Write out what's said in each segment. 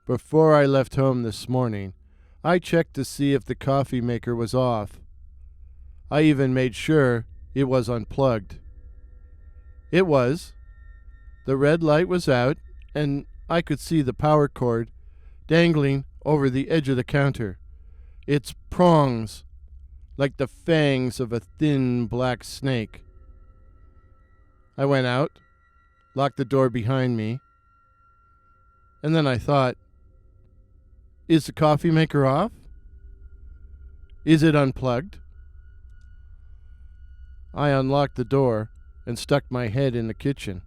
Before I left home this morning, I checked to see if the coffee maker was off. I even made sure it was unplugged. It was. The red light was out, and I could see the power cord dangling over the edge of the counter, its prongs like the fangs of a thin black snake. I went out, locked the door behind me, and then I thought, is the coffee maker off? Is it unplugged? I unlocked the door and stuck my head in the kitchen.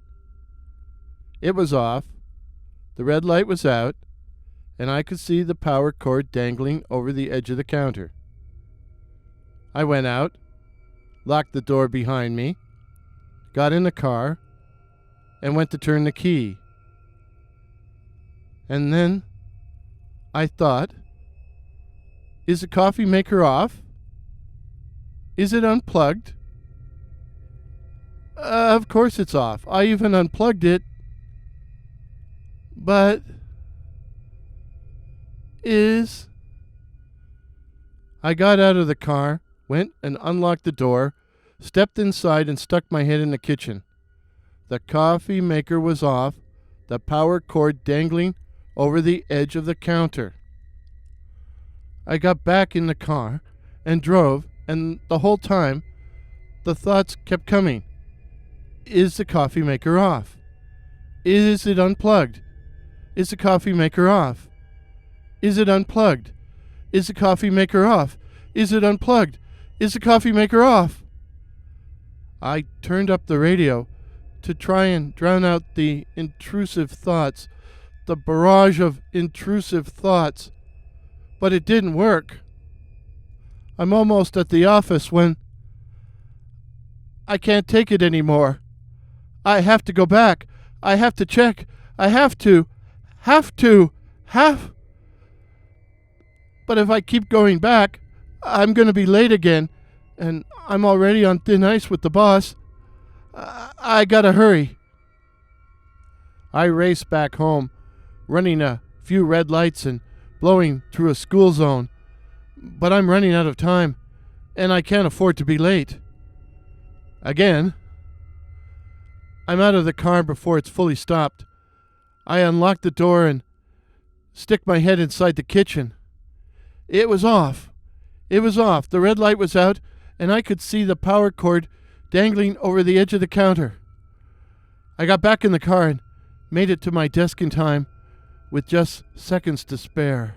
It was off, the red light was out, and I could see the power cord dangling over the edge of the counter. I went out, locked the door behind me, got in the car, and went to turn the key. And then I thought, is the coffee maker off? Is it unplugged? Of course it's off. I even unplugged it. But I got out of the car, went and unlocked the door, stepped inside and stuck my head in the kitchen. The coffee maker was off, the power cord dangling over the edge of the counter. I got back in the car and drove, and the whole time the thoughts kept coming. Is the coffee maker off? Is it unplugged? Is the coffee maker off? Is it unplugged? Is the coffee maker off? Is it unplugged? Is the coffee maker off? I turned up the radio to try and drown out the intrusive thoughts, the barrage of intrusive thoughts, but it didn't work. I'm almost at the office when I can't take it anymore. I have to go back. I have to check. I have to. But if I keep going back, I'm going to be late again, and I'm already on thin ice with the boss. I gotta hurry. I race back home, running a few red lights and blowing through a school zone. But I'm running out of time, and I can't afford to be late. Again, I'm out of the car before it's fully stopped. I unlock the door and stick my head inside the kitchen. It was off. It was off. The red light was out, and I could see the power cord dangling over the edge of the counter. I got back in the car and made it to my desk in time with just seconds to spare.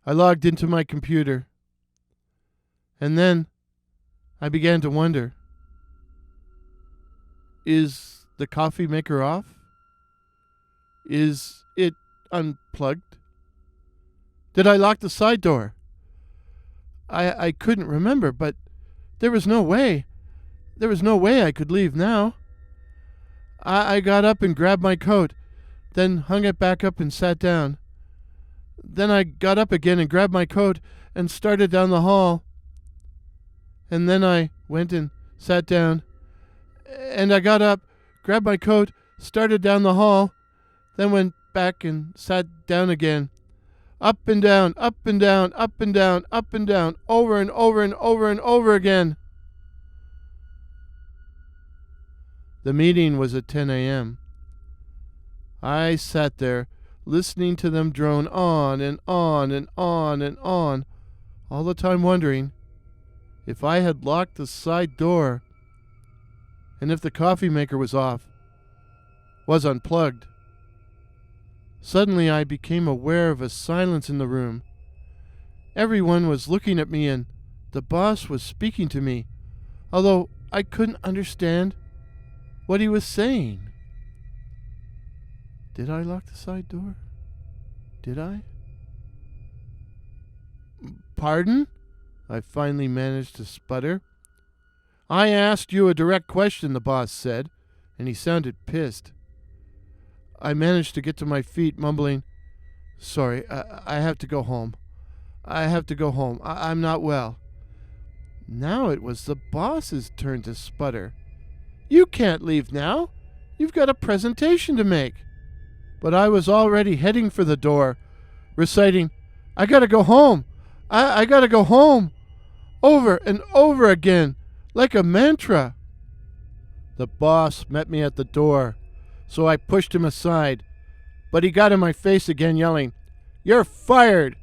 I logged into my computer, and then I began to wonder, is the coffee maker off? Is it unplugged? Did I lock the side door? I couldn't remember, but there was no way. There was no way I could leave now. I got up and grabbed my coat, then hung it back up and sat down. Then I got up again and grabbed my coat and started down the hall. And then I went and sat down. And I got up, grabbed my coat, started down the hall, then went back and sat down again. Up and down, up and down, up and down, up and down, over and over and over and over again. The meeting was at 10 a.m. I sat there, listening to them drone on and on and on and on, all the time wondering if I had locked the side door and if the coffee maker was off, was unplugged. Suddenly I became aware of a silence in the room. Everyone was looking at me and the boss was speaking to me, although I couldn't understand what he was saying. Did I lock the side door? Did I? Pardon? I finally managed to sputter. I asked you a direct question, the boss said, and he sounded pissed. I managed to get to my feet, mumbling, Sorry, I have to go home. I have to go home. I'm not well. Now it was the boss's turn to sputter. You can't leave now. You've got a presentation to make." But I was already heading for the door, reciting, "I gotta go home. I gotta go home," over and over again, like a mantra. The boss met me at the door, so I pushed him aside, but he got in my face again, yelling, "You're fired!"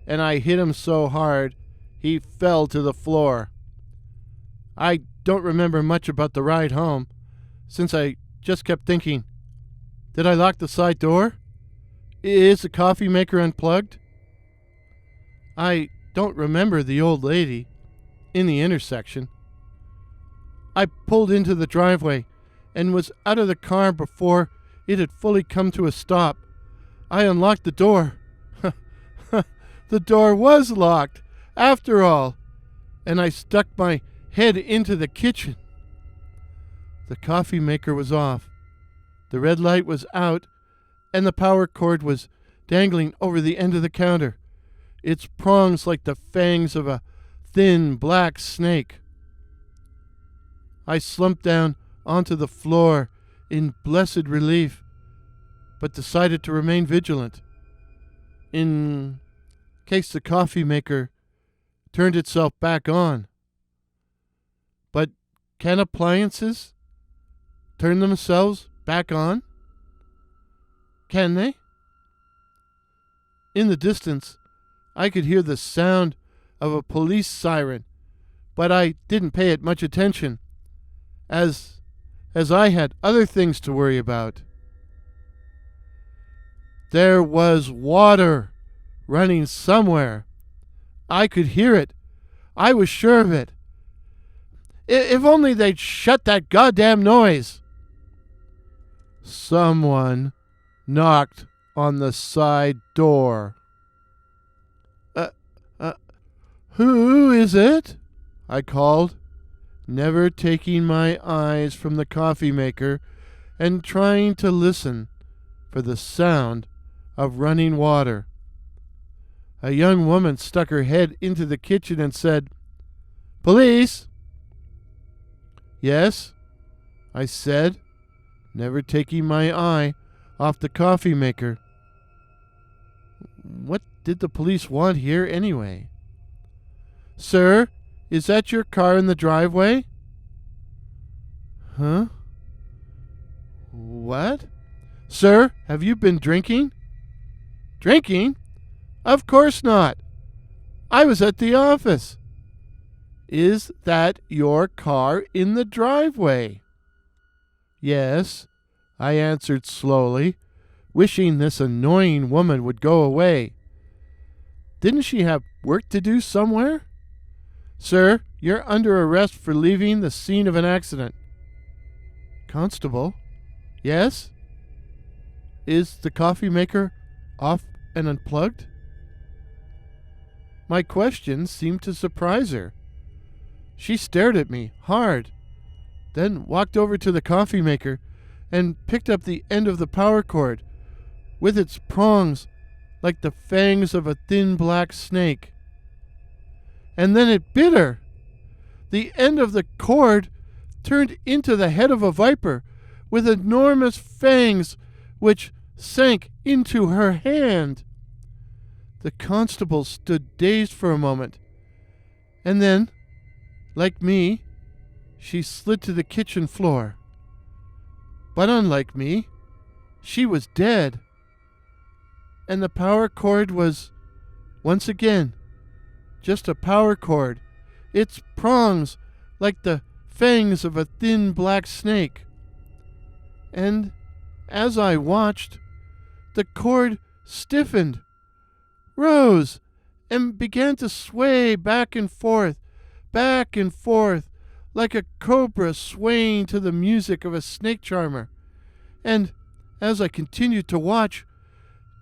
And I hit him so hard, he fell to the floor. I don't remember much about the ride home, since I just kept thinking, did I lock the side door? Is the coffee maker unplugged? I don't remember the old lady in the intersection. I pulled into the driveway and was out of the car before it had fully come to a stop. I unlocked the door. The door was locked, after all, and I stuck my head into the kitchen. The coffee maker was off. The red light was out, and the power cord was dangling over the end of the counter, its prongs like the fangs of a thin black snake. I slumped down onto the floor in blessed relief, but decided to remain vigilant, in case the coffee maker turned itself back on. But can appliances turn themselves back on? Can they? In the distance, I could hear the sound of a police siren, but I didn't pay it much attention, as I had other things to worry about. There was water running somewhere. I could hear it. I was sure of it. If only they'd shut that goddamn noise. Someone knocked on the side door. Who is it?" I called, never taking my eyes from the coffee maker and trying to listen for the sound of running water. A young woman stuck her head into the kitchen and said, "Police?" "Yes," I said, never taking my eye off the coffee maker. What did the police want here anyway? "Sir, is that your car in the driveway?" "Huh? What?" "Sir, have you been drinking?" "Drinking? Of course not. I was at the office." "Is that your car in the driveway?" "Yes," I answered slowly, wishing this annoying woman would go away. Didn't she have work to do somewhere? "Sir, you're under arrest for leaving the scene of an accident." "Constable?" "Yes?" "Is the coffee maker off and unplugged?" My question seemed to surprise her. She stared at me hard, then walked over to the coffee maker and picked up the end of the power cord, with its prongs like the fangs of a thin black snake. And then it bit her. The end of the cord turned into the head of a viper with enormous fangs which sank into her hand. The constable stood dazed for a moment, and then, like me, she slid to the kitchen floor. But unlike me, she was dead. And the power cord was, once again, just a power cord, its prongs like the fangs of a thin black snake. And as I watched, the cord stiffened, rose, and began to sway back and forth, like a cobra swaying to the music of a snake charmer. And as I continued to watch,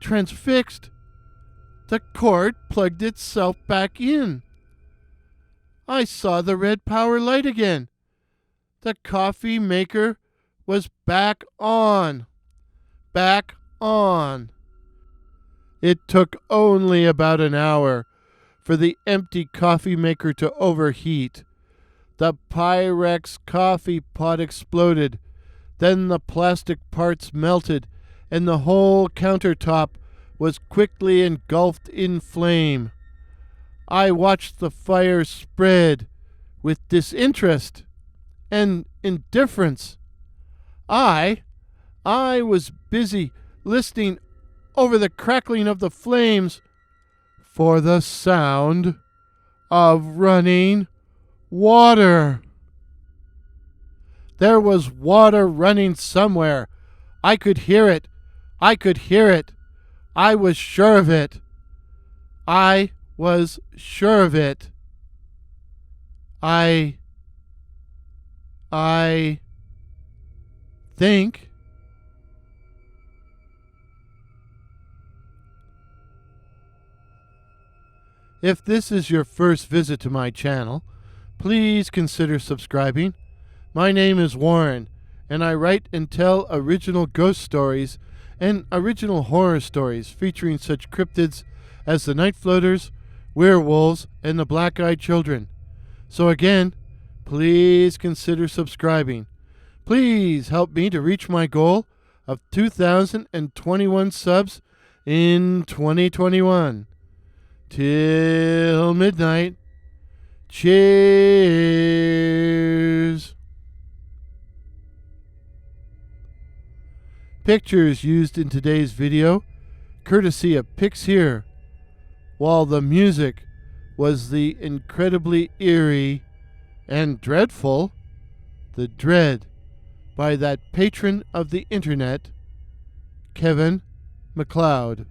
transfixed, the cord plugged itself back in. I saw the red power light again. The coffee maker was back on. Back on. It took only about an hour for the empty coffee maker to overheat. The Pyrex coffee pot exploded. Then the plastic parts melted, and the whole countertop was quickly engulfed in flame. I watched the fire spread with disinterest and indifference. I was busy listening over the crackling of the flames for the sound of running water. There was water running somewhere. I could hear it. I could hear it. I was sure of it. I was sure of it. I think if this is your first visit to my channel, please consider subscribing. My name is Warren, and I write and tell original ghost stories and original horror stories featuring such cryptids as the Night Floaters, werewolves, and the Black-Eyed Children. So again, please consider subscribing. Please help me to reach my goal of 2,021 subs in 2021. Till midnight. Cheers. Pictures used in today's video, courtesy of Pics Here, while the music was the incredibly eerie and dreadful The Dread by that patron of the internet, Kevin MacLeod.